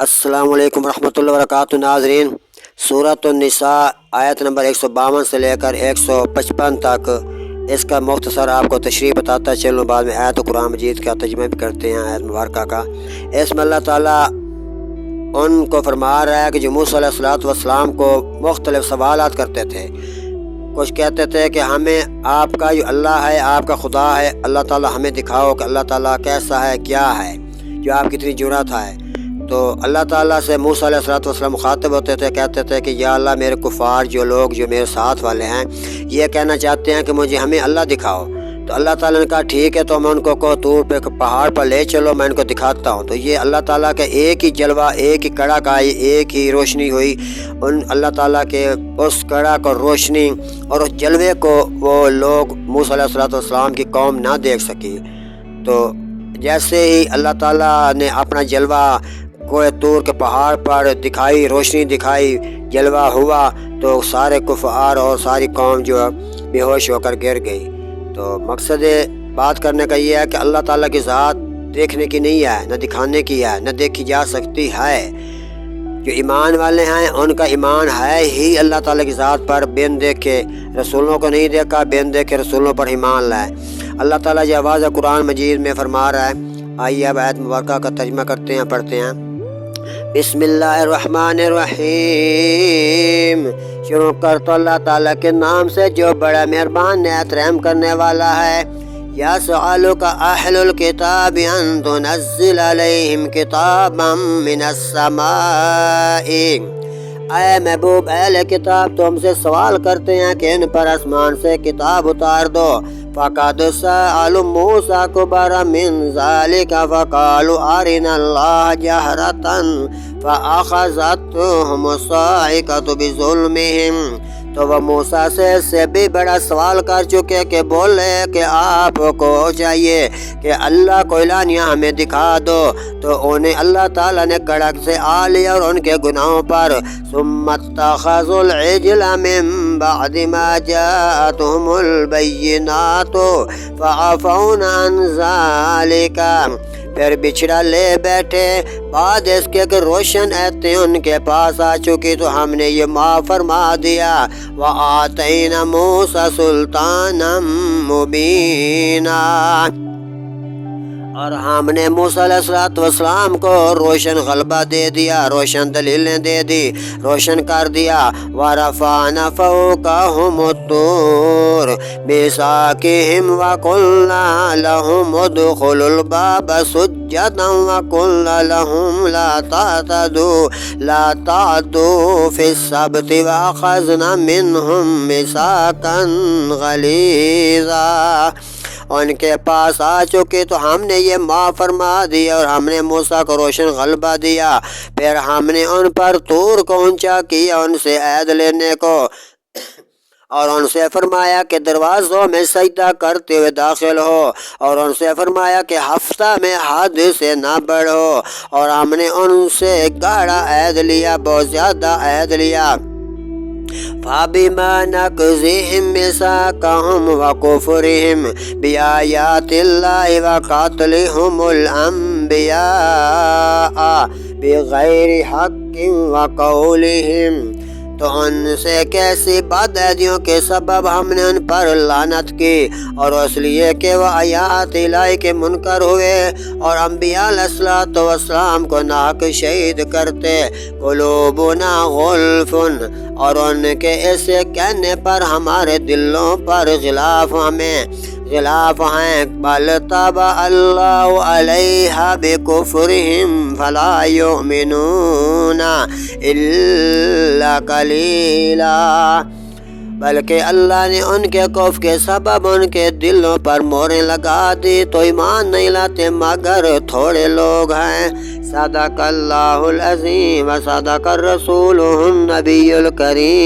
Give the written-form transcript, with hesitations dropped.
अस्सलामु अलैकुम रहमतुल्लाहि व बरकातुहू। नाज़रीन, सूरत निसा आयत नंबर 152 से लेकर 155 तक इसका मुख्तसर आपको तशरीह बताता चलूँ। बाद में आयत कुरान मजीद का तर्जुमा भी करते हैं आयत मुबारका का। इसमें अल्लाह ताला उनको फरमा रहा है कि जो मूसा अलैहिस्सलातु वस्सलाम को मुख्तलिफ सवालात करते थे। कुछ कहते थे कि हमें आपका जो अल्लाह है, आपका खुदा है, अल्लाह ताला हमें दिखाओ कि अल्लाह ताला कैसा है, क्या है, जो आपकी इतनी जुर्रत है। तो अल्लाह ताला से मूसा अलैहिस्सलातु वस्सलाम मुखातिब होते थे, कहते थे कि या अल्लाह, मेरे कुफ़ार जो लोग जो मेरे साथ वाले हैं ये कहना चाहते हैं कि हमें अल्लाह दिखाओ। तो अल्लाह ताला ने कहा ठीक है, तो मैं उनको को तूर पे पहाड़ पर ले चलो, मैं इनको दिखाता हूँ। तो ये अल्लाह ताला के एक ही जलवा, एक ही कड़क आई, एक ही रोशनी हुई। उन अल्लाह ताला के उस कड़क और रोशनी और उस जलवे को वो लोग मूसा अलैहिस्सलातु वस्सलाम की कौम ना देख सकी। तो जैसे ही अल्लाह ताला ने अपना जलवा कोई तूर के पहाड़ पर दिखाई, रोशनी दिखाई, जलवा हुआ, तो सारे कुफ़ार और सारी कौम जो बेहोश होकर गिर गई। तो मकसद बात करने का ये है कि अल्लाह ताला की ज़ात देखने की नहीं है, न दिखाने की है, न देखी जा सकती है। जो ईमान वाले हैं उनका ईमान है ही अल्लाह ताला की ज़ात पर, बिन देखे रसूलों को नहीं देखा, बिन देखे रसूलों पर ईमान लाए। अल्लाह ताला जो आवाज़ कुरान मजीद में फरमा रहा है, आइए अब आयत मुबारका का तर्जुमा करते हैं, पढ़ते हैं। बिस्मिल्लाहिर्रहमानिर्रहीम। शुरू कर तो अल्लाह ताला के नाम से जो बड़ा मेहरबान निहायत रहम करने वाला है। यसअलुका अहलुल किताबि अन तुनज़्ज़िल अलैहिम किताबम मिनस समाई। ऐ महबूब अहले किताब, तुमसे सवाल करते हैं कि इन पर आसमान से किताब उतार दो। फ़क़द सअलू मूसा कुबरा मिन ज़ालिका फ़क़ालू अरिनल्लाह जहरतन फ़अख़ज़तहुम साइक़तु बिज़ुल्मिहिम। तो वह मूसा से भी बड़ा सवाल कर चुके कि बोले कि आपको चाहिए कि अल्लाह को इलानिया हमें दिखा दो। तो उन्हें अल्लाह ताला ने कड़क से आ लिया और उनके गुनाहों पर। सुम्मत्तख़ज़ुल इज्ला मिन बअदि मा जाअतहुमुल बय्यिनातु फ़अफ़ौना अन ज़ालिका। फिर बिछड़ा ले बैठे बाद इसके कि रोशन आयतें उनके पास आ चुकी, तो हमने ये माफ़ फरमा दिया। व आतैना मूसा सुल्तानम मुबीना। और हमने मूसा अलैहिस्सलातु वस्सलाम को रोशन गलबा दे दिया, रोशन दलीलें दे दी, रोशन कर दिया। व रफ़अना फ़ौक़हुमुत-तूर बिसाक़िहिम व क़ुलना लहुम उदख़ुलुल बाब सुज्जदन व क़ुलना लहुम ला तादू फ़िस्सब्ति व अख़ज़ना मिनहुम मिसाक़न गलीज़ा। उनके पास आ चुके तो हमने ये माफ़ फरमा दिया और हमने मूसा को रोशन गलबा दिया। फिर हमने उन पर तूर को ऊंचा किया उनसे ऐद लेने को, और उनसे फरमाया कि दरवाज़ों में सजदा करते हुए दाखिल हो, और उनसे फरमाया कि हफ्ता में हद से ना बढ़ो। और हमने उनसे गाढ़ा ऐद लिया, बहुत ज़्यादा ऐद लिया। फ़बिमा नक़ज़िहिम मिसाक़हुम व कुफ़्रिहिम बिआयातिल्लाहि व क़त्लिहुमुल अंबिया बिग़ैरि हक़्क़िन व क़ौलिहिम। तो उनसे कैसी बदअदियों के सबब हमने उन पर लानत की, और इसलिए कि वह आयात इलाही के मुनकर हुए और अंबिया अलैहिस्सलातु वस्सलाम को नाक शहीद करते। क़ुलूबुना गुल्फ़ुन, और उनके ऐसे कहने पर हमारे दिलों पर ग़िलाफ़ हैं। बल तबा अल्लाहु अलैहा बिकुफ़्रिहिम फला युमिनूना इल्ला कलीला। बल्कि अल्लाह ने उनके खौफ के सबब उनके दिलों पर मोहरें लगा दी, तो ईमान नहीं लाते मगर थोड़े लोग हैं। सदक़ल्लाहुल अज़ीम व सदक़र रसूलुहुन नबियुल करीम।